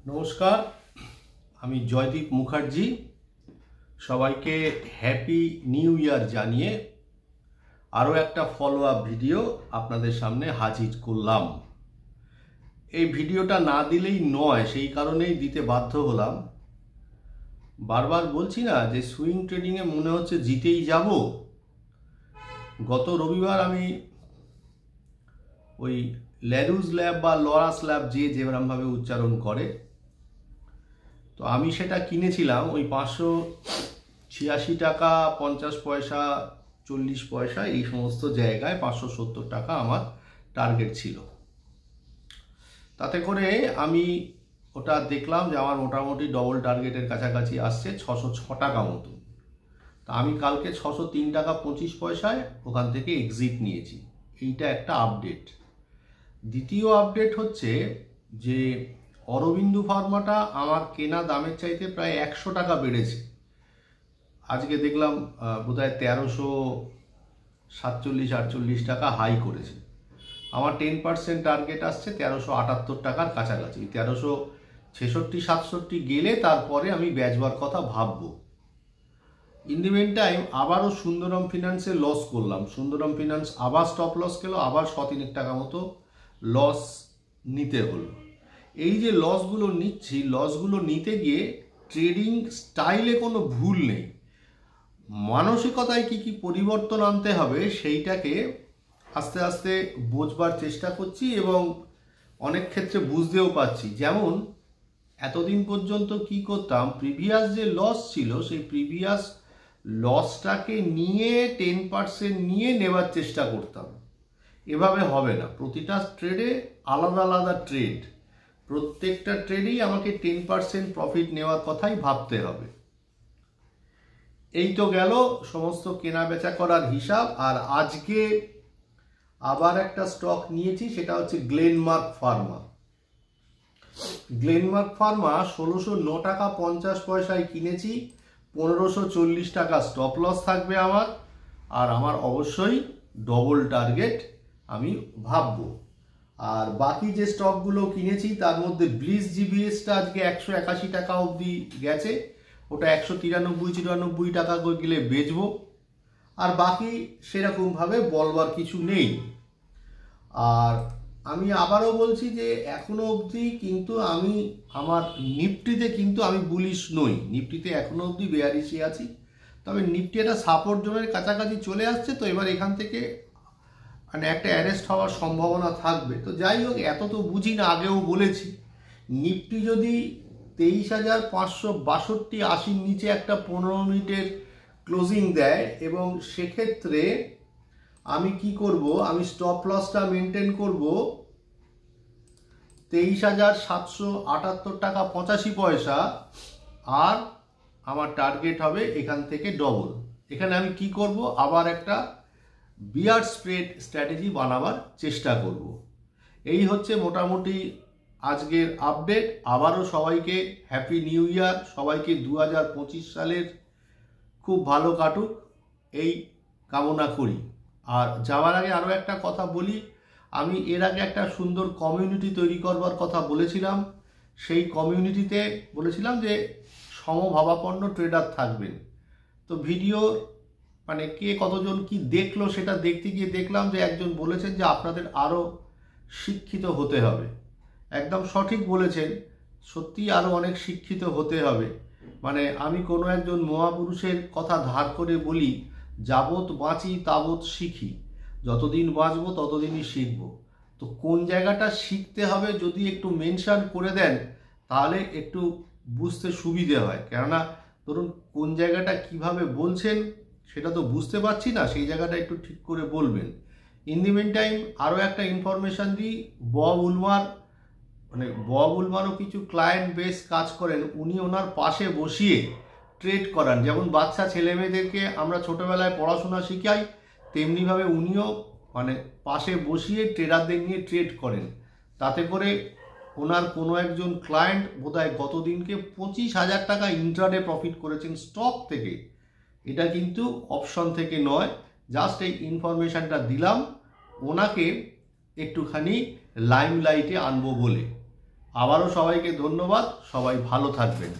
নমস্কার, আমি জয়দীপ মুখার্জি। সবাইকে হ্যাপি নিউ ইয়ার জানিয়ে আরও একটা ফলো আপ ভিডিও আপনাদের সামনে হাজির করলাম। এই ভিডিওটা না দিলেই নয়, সেই কারণেই দিতে বাধ্য হলাম। বারবার বলছি না যে সুইং ট্রেডিংয়ে মনে হচ্ছে জিতেই যাব। গত রবিবার আমি ওই ল্যারুজ ল্যাব বা লরাস ল্যাব যেরকমভাবে উচ্চারণ করে, তো আমি সেটা কিনেছিলাম ওই 586 টাকা 50 পয়সা 40 পয়সা এই সমস্ত জায়গায়। 570 টাকা আমার টার্গেট ছিল। তাতে করে আমি ওটা দেখলাম যে আমার মোটামুটি ডবল টার্গেটের কাছাকাছি আসছে 606 টাকা মতো। তা আমি কালকে 603 টাকা 25 পয়সায় ওখান থেকে এক্সিট নিয়েছি। এইটা একটা আপডেট। দ্বিতীয় আপডেট হচ্ছে যে অরবিন্দু ফার্মাটা আমার কেনা দামের চাইতে প্রায় 100 টাকা বেড়েছে। আজকে দেখলাম বোধহয় 1347-48 টাকা হাই করেছে। আমার 10% টার্গেট আসছে 1378 টাকার কাছাকাছি। 1366-67 গেলে তারপরে আমি বেচবার কথা ভাববো। ইন দি মেন টাইম আবারও সুন্দরম ফিনান্সে লস করলাম। সুন্দরম ফিনান্স আবার স্টপ লস খেলো, আবার 103 টাকা মতো লস নিতে হলো। এই যে লসগুলো নিচ্ছি, লসগুলো নিতে গিয়ে ট্রেডিং স্টাইলে কোনো ভুল নেই, মানসিকতায় কি পরিবর্তন আনতে হবে সেইটাকে আস্তে আস্তে বোঝবার চেষ্টা করছি এবং অনেক ক্ষেত্রে বুঝতেও পারছি। যেমন এতদিন পর্যন্ত কি করতাম, প্রিভিয়াস যে লস ছিল সেই প্রিভিয়াস লসটাকে নিয়ে 10% নিয়ে নেবার চেষ্টা করতাম। এভাবে হবে না। প্রতিটা ট্রেডে আলাদা আলাদা ট্রেড, প্রত্যেকটা ট্রেডেই আমাকে 10% প্রফিট নেওয়ার কথাই ভাবতে হবে। এই তো গেল সমস্ত কেনা বেচা করার হিসাব। আর আজকে আবার একটা স্টক নিয়েছি, সেটা হচ্ছে গ্লেনমার্ক ফার্মা। গ্লেনমার্ক ফার্মা 1609 টাকা 50 পয়সায় কিনেছি। 1540 টাকা স্টপ লস থাকবে আমার। আর আমার অবশ্যই ডবল টার্গেট আমি ভাববো। আর বাকি যে স্টকগুলো কিনেছি তার মধ্যে ব্লিস জিবিএসটা আজকে 181 টাকা অবধি গেছে। ওটা 193-94 টাকা গেলে বেচবো। আর বাকি সেরকমভাবে বলবার কিছু নেই। আর আমি আবারও বলছি যে এখনো অবধি কিন্তু আমি আমার নিফটিতে কিন্তু আমি বুলিশ নই। নিফটিতে এখনো অবধি বেয়ারিশে আছি। তবে নিফটি একটা সাপোর্ট জোনের কাছাকাছি চলে আসছে, তো এবার এখান থেকে মানে একটা অ্যারেস্ট হওয়ার সম্ভাবনা থাকবে। তো যাই হোক, এত তো বুঝি না, আগেও বলেছি। নিফটি যদি 23,562-80 নিচে একটা 15 মিনিটের ক্লোজিং দেয়, এবং সেক্ষেত্রে আমি কি করব, আমি স্টপ লসটা মেনটেন করব 23,778 টাকা 85 পয়সা। আর আমার টার্গেট হবে এখান থেকে ডবল। এখানে আমি কি করব, আবার একটা বিয়ার স্প্রেড স্ট্র্যাটেজি বানাবার চেষ্টা করব। এই হচ্ছে মোটামুটি আজকের আপডেট। আবারও সবাইকে হ্যাপি নিউ ইয়ার। সবাইকে 2025 সালের খুব ভালো কাটুক এই কামনা করি। আর যাওয়ার আগে আরও একটা কথা বলি, আমি এর আগে একটা সুন্দর কমিউনিটি তৈরি করবার কথা বলেছিলাম। সেই কমিউনিটিতে বলেছিলাম যে সমভাবাপন্ন ট্রেডার থাকবেন। তো ভিডিও মানে কে কতজন কি দেখলো সেটা দেখতে গিয়ে দেখলাম যে একজন বলেছেন যে আপনাদের আরও শিক্ষিত হতে হবে। একদম সঠিক বলেছেন, সত্যি আরও অনেক শিক্ষিত হতে হবে। মানে আমি কোনো একজন মহাপুরুষের কথা ধার করে বলি, যাবৎ বাঁচি তাবৎ শিখি, যতদিন বাঁচবো ততদিনই শিখব। তো কোন জায়গাটা শিখতে হবে যদি একটু মেনশন করে দেন তাহলে একটু বুঝতে সুবিধে হয়। কেননা ধরুন কোন জায়গাটা কিভাবে বলছেন সেটা তো বুঝতে পারছি না, সেই জায়গাটা একটু ঠিক করে বলবেন। ইন দি মেন টাইম আরও একটা ইনফরমেশান দিই। বব উলমারও কিছু ক্লায়েন্ট বেস কাজ করেন। উনি ওনার পাশে বসিয়ে ট্রেড করান। যেমন বাচ্চা ছেলে মেয়েদেরকে আমরা ছোটোবেলায় পড়াশোনা শিখাই, তেমনিভাবে উনিও মানে পাশে বসিয়ে ট্রেডারদের নিয়ে ট্রেড করেন। তাতে করে ওনার কোনো একজন ক্লায়েন্ট বোধহয় গতদিনকে 25,000 টাকা ইন্ট্রাডে প্রফিট করেছেন স্টক থেকে। এটা কিন্তু অপশন থেকে নয়, জাস্ট এই ইনফরমেশানটা দিলাম ওনাকে একটুখানি লাইমলাইটে আনবো বলে। আবারও সবাইকে ধন্যবাদ, সবাই ভালো থাকবেন।